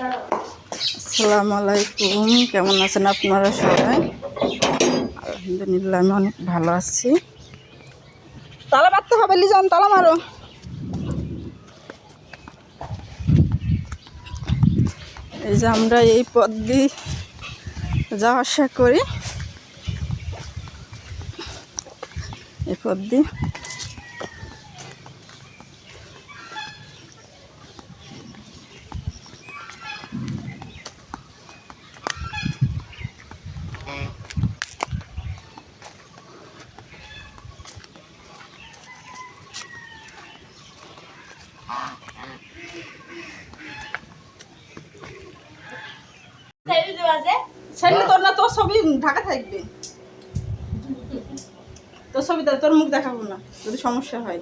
আসসালামু আলাইকুম, কেমন আছেন আপনারা সবাই? আলহামদুলিল্লাহ আমি অনেক ভালো আছি। তালা মারতে হবে, লিজান তালা মারো। এই যে আমরা এই পথ দিয়ে যাওয়া আসা করি, এই পথ দিয়ে। তোর না, তোর ছবি ঢাকা থাকবে, তোর ছবি তোর মুখ দেখাবো না যদি সমস্যা হয়।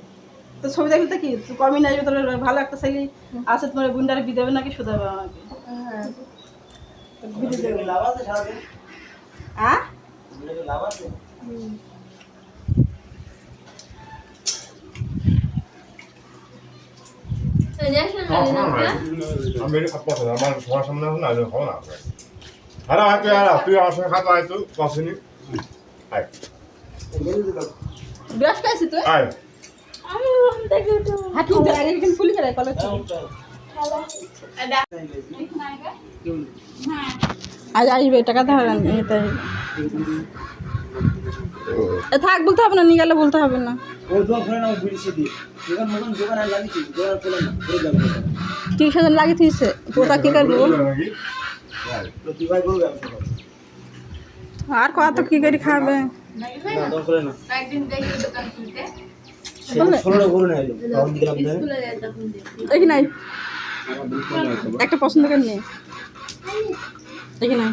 তোর ছবি দেখলে তো কি কমই নাই, তোর ভালো একটা ছেলে আছে, তোমার গুন্ডারে বিয়ে দেবে নাকি শুধাবে আমাকে? ব্রাশ খাইছি তুই? হাঁটু একদিন ফুলি করে কলেজ আজ আসবে, টাকা ধার নিতে থাক, বলতে হবে না, নিয়ে গেলে বলতে হবে না। ঠিক সেদিন লাগিয়েছে ওটা কি করবো আর কত কি করে খাবে? দেখি নাই একটা পছন্দ করে নিয়ে দেখি নাই।